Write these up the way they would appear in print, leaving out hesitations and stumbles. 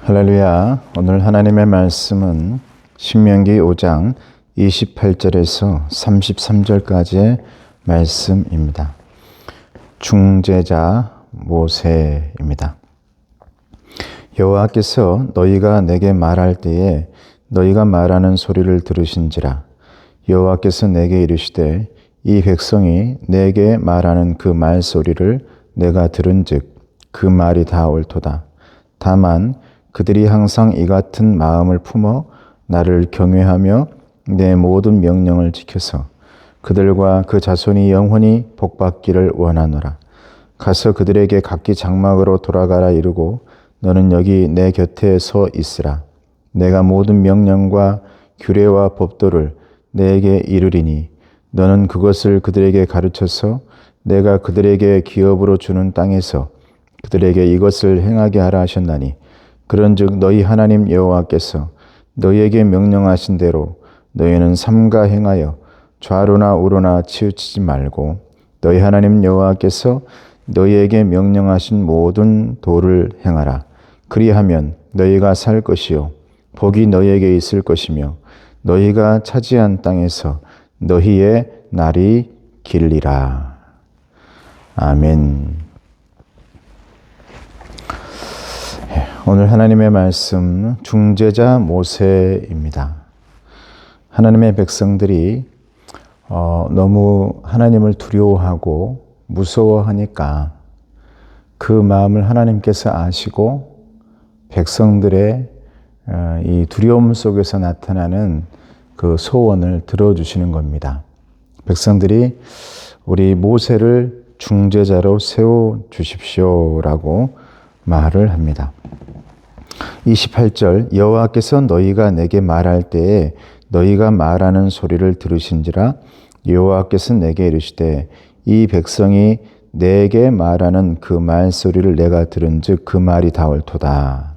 할렐루야. 오늘 하나님의 말씀은 신명기 5장 28절에서 33절까지의 말씀입니다. 중재자 모세입니다. 여호와께서 너희가 내게 말할 때에 너희가 말하는 소리를 들으신지라. 여호와께서 내게 이르시되 이 백성이 내게 말하는 그 말소리를 내가 들은즉 그 말이 다 옳도다. 다만 그들이 항상 이 같은 마음을 품어 나를 경외하며 내 모든 명령을 지켜서 그들과 그 자손이 영원히 복받기를 원하노라. 가서 그들에게 각기 장막으로 돌아가라 이르고 너는 여기 내 곁에 서 있으라. 내가 모든 명령과 규례와 법도를 내게 이르리니 너는 그것을 그들에게 가르쳐서 내가 그들에게 기업으로 주는 땅에서 그들에게 이것을 행하게 하라 하셨나니 그런즉 너희 하나님 여호와께서 너희에게 명령하신 대로 너희는 삼가 행하여 좌로나 우로나 치우치지 말고 너희 하나님 여호와께서 너희에게 명령하신 모든 도를 행하라. 그리하면 너희가 살 것이요 복이 너희에게 있을 것이며 너희가 차지한 땅에서 너희의 날이 길리라. 아멘. 오늘 하나님의 말씀 중재자 모세입니다. 하나님의 백성들이 너무 하나님을 두려워하고 무서워하니까 그 마음을 하나님께서 아시고 백성들의 이 두려움 속에서 나타나는 그 소원을 들어주시는 겁니다. 백성들이 우리 모세를 중재자로 세워주십시오라고 말을 합니다. 28절 여호와께서 너희가 내게 말할 때에 너희가 말하는 소리를 들으신지라. 여호와께서 내게 이르시되 이 백성이 내게 말하는 그 말소리를 내가 들은즉 그 말이 다 옳도다.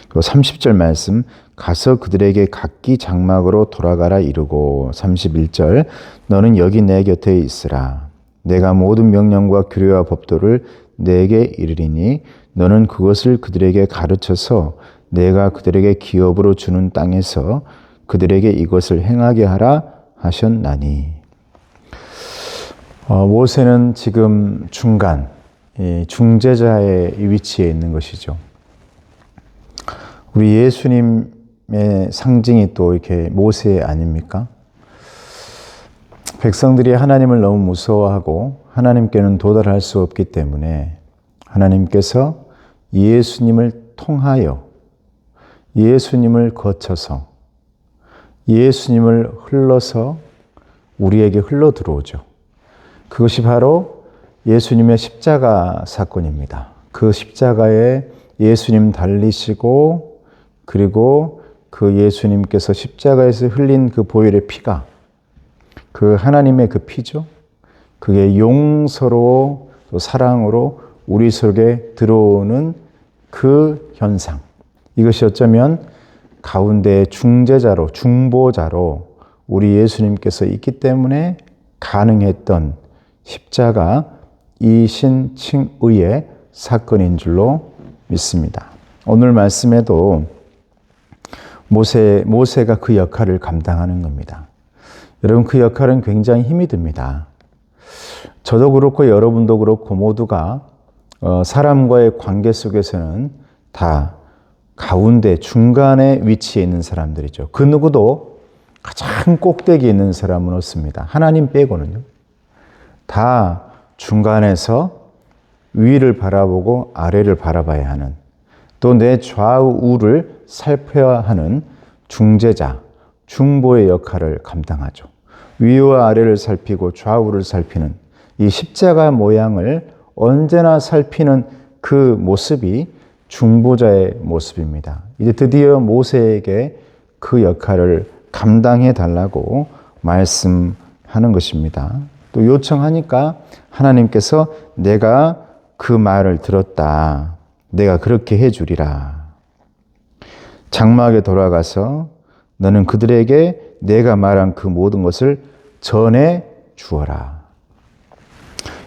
그리고 30절 말씀 가서 그들에게 각기 장막으로 돌아가라 이르고 31절 너는 여기 내 곁에 있으라. 내가 모든 명령과 규례와 법도를 내게 이르리니 너는 그것을 그들에게 가르쳐서 내가 그들에게 기업으로 주는 땅에서 그들에게 이것을 행하게 하라 하셨나니. 모세는 지금 중간, 중재자의 위치에 있는 것이죠. 우리 예수님의 상징이 또 이렇게 모세 아닙니까? 백성들이 하나님을 너무 무서워하고 하나님께는 도달할 수 없기 때문에 하나님께서 예수님을 통하여 예수님을 거쳐서 예수님을 흘러서 우리에게 흘러 들어오죠. 그것이 바로 예수님의 십자가 사건입니다. 그 십자가에 예수님 달리시고 그리고 그 예수님께서 십자가에서 흘린 그 보혈의 피가 그 하나님의 그 피죠. 그게 용서로 또 사랑으로 우리 속에 들어오는 그 현상. 이것이 어쩌면 가운데 중재자로, 중보자로 우리 예수님께서 있기 때문에 가능했던 십자가 이신칭의의 사건인 줄로 믿습니다. 오늘 말씀에도 모세가 그 역할을 감당하는 겁니다. 여러분, 그 역할은 굉장히 힘이 듭니다. 저도 그렇고 여러분도 그렇고 모두가 사람과의 관계 속에서는 다 가운데 중간에 위치해 있는 사람들이죠. 그 누구도 가장 꼭대기에 있는 사람은 없습니다. 하나님 빼고는요. 다 중간에서 위를 바라보고 아래를 바라봐야 하는, 또 내 좌우 우를 살펴야 하는 중재자, 중보의 역할을 감당하죠. 위와 아래를 살피고 좌우를 살피는 이 십자가 모양을 언제나 살피는 그 모습이 중보자의 모습입니다. 이제 드디어 모세에게 그 역할을 감당해 달라고 말씀하는 것입니다. 또 요청하니까 하나님께서 내가 그 말을 들었다. 내가 그렇게 해주리라. 장막에 돌아가서 너는 그들에게 내가 말한 그 모든 것을 전해 주어라.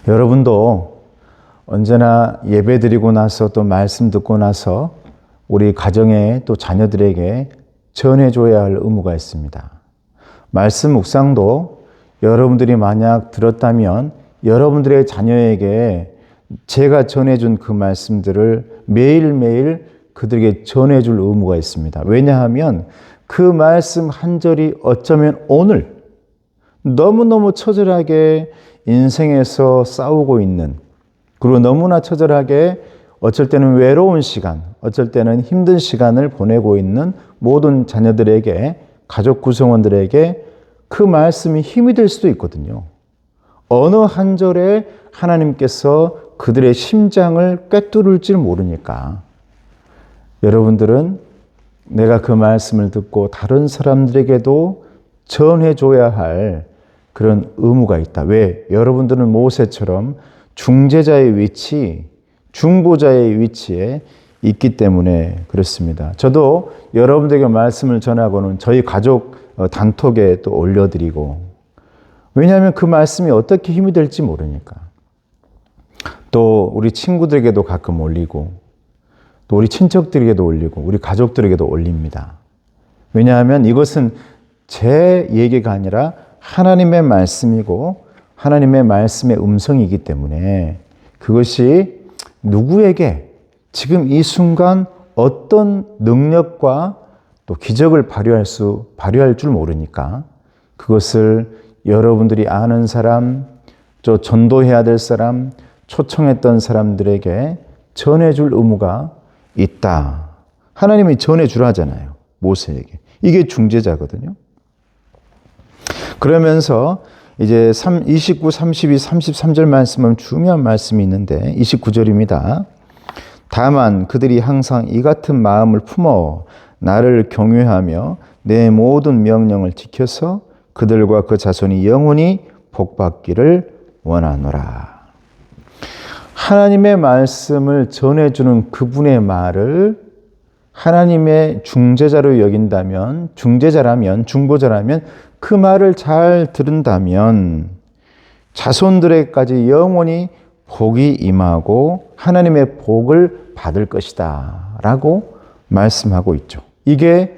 여러분도 언제나 예배 드리고 나서 또 말씀 듣고 나서 우리 가정에 또 자녀들에게 전해줘야 할 의무가 있습니다. 말씀 묵상도 여러분들이 만약 들었다면 여러분들의 자녀에게 제가 전해준 그 말씀들을 매일매일 그들에게 전해줄 의무가 있습니다. 왜냐하면 그 말씀 한 절이 어쩌면 오늘 너무너무 처절하게 인생에서 싸우고 있는, 그리고 너무나 처절하게 어쩔 때는 외로운 시간, 어쩔 때는 힘든 시간을 보내고 있는 모든 자녀들에게, 가족 구성원들에게 그 말씀이 힘이 될 수도 있거든요. 어느 한 절에 하나님께서 그들의 심장을 꿰뚫을지 모르니까 여러분들은 내가 그 말씀을 듣고 다른 사람들에게도 전해줘야 할 그런 의무가 있다. 왜? 여러분들은 모세처럼 중재자의 위치, 중보자의 위치에 있기 때문에 그렇습니다. 저도 여러분들에게 말씀을 전하고는 저희 가족 단톡에 또 올려드리고, 왜냐하면 그 말씀이 어떻게 힘이 될지 모르니까. 또 우리 친구들에게도 가끔 올리고, 또 우리 친척들에게도 올리고, 우리 가족들에게도 올립니다. 왜냐하면 이것은 제 얘기가 아니라 하나님의 말씀이고 하나님의 말씀의 음성이기 때문에 그것이 누구에게 지금 이 순간 어떤 능력과 또 기적을 발휘할 줄 모르니까 그것을 여러분들이 아는 사람, 또 전도해야 될 사람, 초청했던 사람들에게 전해줄 의무가 있다. 하나님이 전해주라 하잖아요. 모세에게. 이게 중재자거든요. 그러면서 이제 29, 32, 33절 말씀은 중요한 말씀이 있는데 29절입니다. 다만 그들이 항상 이 같은 마음을 품어 나를 경외하며 내 모든 명령을 지켜서 그들과 그 자손이 영원히 복받기를 원하노라. 하나님의 말씀을 전해주는 그분의 말을 하나님의 중재자로 여긴다면, 중보자라면 그 말을 잘 들은다면 자손들에게까지 영원히 복이 임하고 하나님의 복을 받을 것이다 라고 말씀하고 있죠. 이게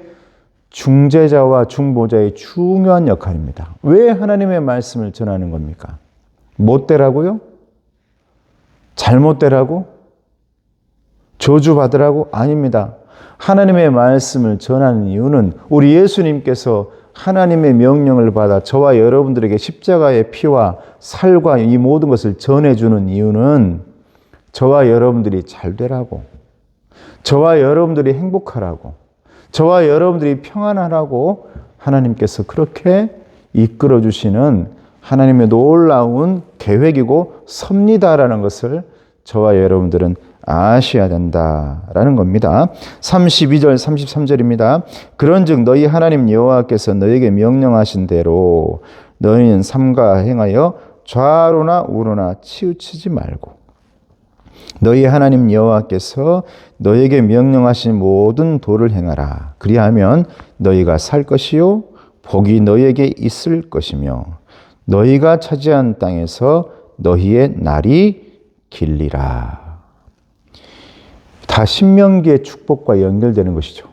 중재자와 중보자의 중요한 역할입니다. 왜 하나님의 말씀을 전하는 겁니까? 못되라고요? 잘못되라고? 저주받으라고? 아닙니다. 하나님의 말씀을 전하는 이유는 우리 예수님께서 하나님의 명령을 받아 저와 여러분들에게 십자가의 피와 살과 이 모든 것을 전해주는 이유는 저와 여러분들이 잘 되라고, 저와 여러분들이 행복하라고, 저와 여러분들이 평안하라고 하나님께서 그렇게 이끌어 주시는 하나님의 놀라운 계획이고 섭리다라는 것을 저와 여러분들은 아셔야 된다라는 겁니다. 32절, 33절입니다. 그런즉 너희 하나님 여호와께서 너희에게 명령하신 대로 너희는 삼가 행하여 좌로나 우로나 치우치지 말고 너희 하나님 여호와께서 너희에게 명령하신 모든 도를 행하라. 그리하면 너희가 살 것이요 복이 너희에게 있을 것이며 너희가 차지한 땅에서 너희의 날이 길리라. 다 신명기의 축복과 연결되는 것이죠.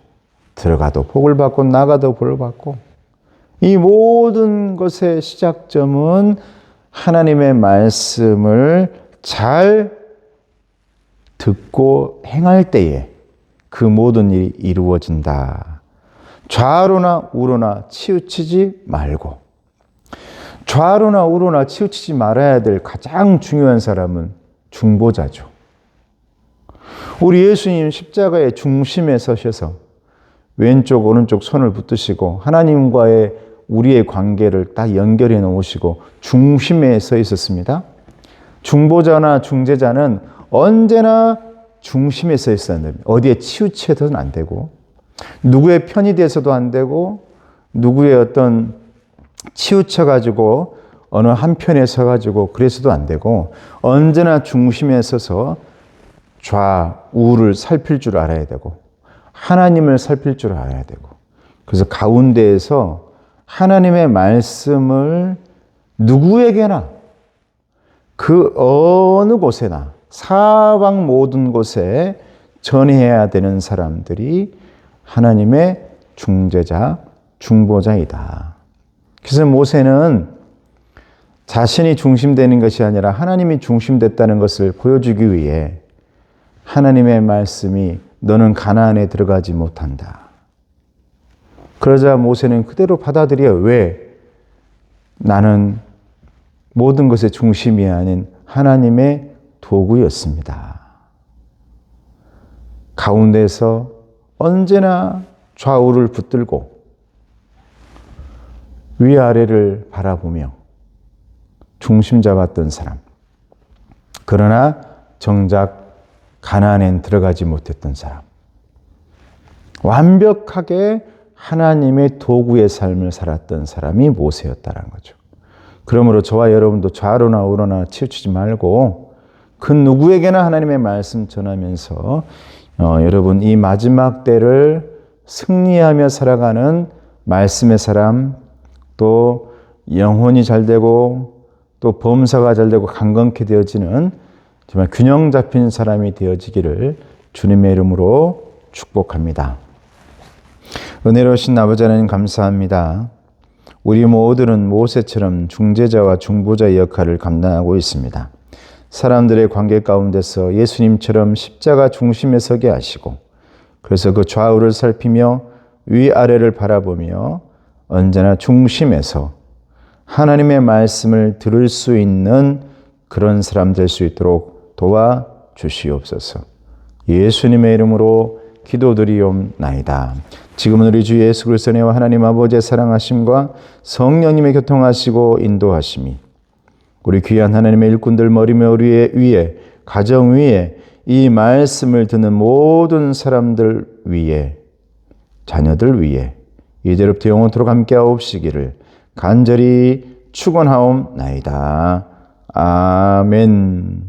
들어가도 복을 받고 나가도 복을 받고, 이 모든 것의 시작점은 하나님의 말씀을 잘 듣고 행할 때에 그 모든 일이 이루어진다. 좌로나 우로나 치우치지 말고, 좌로나 우로나 치우치지 말아야 될 가장 중요한 사람은 중보자죠. 우리 예수님 십자가의 중심에 서셔서 왼쪽 오른쪽 손을 붙드시고 하나님과의 우리의 관계를 딱 연결해 놓으시고 중심에 서 있었습니다. 중보자나 중재자는 언제나 중심에 서 있어야 됩니다. 어디에 치우쳐서는 안 되고, 누구의 편이 돼서도 안 되고, 누구의 어떤 치우쳐가지고 어느 한편에 서가지고 그래서도 안 되고, 언제나 중심에 서서 좌우를 살필 줄 알아야 되고 하나님을 살필 줄 알아야 되고, 그래서 가운데에서 하나님의 말씀을 누구에게나 그 어느 곳에나 사방 모든 곳에 전해야 되는 사람들이 하나님의 중재자, 중보자이다. 그래서 모세는 자신이 중심되는 것이 아니라 하나님이 중심됐다는 것을 보여주기 위해 하나님의 말씀이 너는 가나안에 들어가지 못한다. 그러자 모세는 그대로 받아들여. 왜? 나는 모든 것의 중심이 아닌 하나님의 도구였습니다. 가운데서 언제나 좌우를 붙들고 위아래를 바라보며 중심 잡았던 사람. 그러나 정작 가나안엔 들어가지 못했던 사람. 완벽하게 하나님의 도구의 삶을 살았던 사람이 모세였다는 거죠. 그러므로 저와 여러분도 좌로나 우로나 치우치지 말고 그 누구에게나 하나님의 말씀 전하면서 여러분 이 마지막 때를 승리하며 살아가는 말씀의 사람, 또 영혼이 잘 되고 또 범사가 잘 되고 강건케 되어지는 정말 균형 잡힌 사람이 되어지기를 주님의 이름으로 축복합니다. 은혜로우신 아버지 하나님 감사합니다. 우리 모두는 모세처럼 중재자와 중보자의 역할을 감당하고 있습니다. 사람들의 관계 가운데서 예수님처럼 십자가 중심에 서게 하시고 그래서 그 좌우를 살피며 위아래를 바라보며 언제나 중심에서 하나님의 말씀을 들을 수 있는 그런 사람 될 수 있도록 도와주시옵소서. 예수님의 이름으로 기도드리옵나이다. 지금은 우리 주 예수 그리스도의 은혜와 하나님 아버지의 사랑하심과 성령님의 교통하시고 인도하심이 우리 귀한 하나님의 일꾼들 머리며 위에 가정 위에 이 말씀을 듣는 모든 사람들 위에 자녀들 위에 이제로부터 영원토록 함께하옵시기를 간절히 축원하옵나이다. 아멘.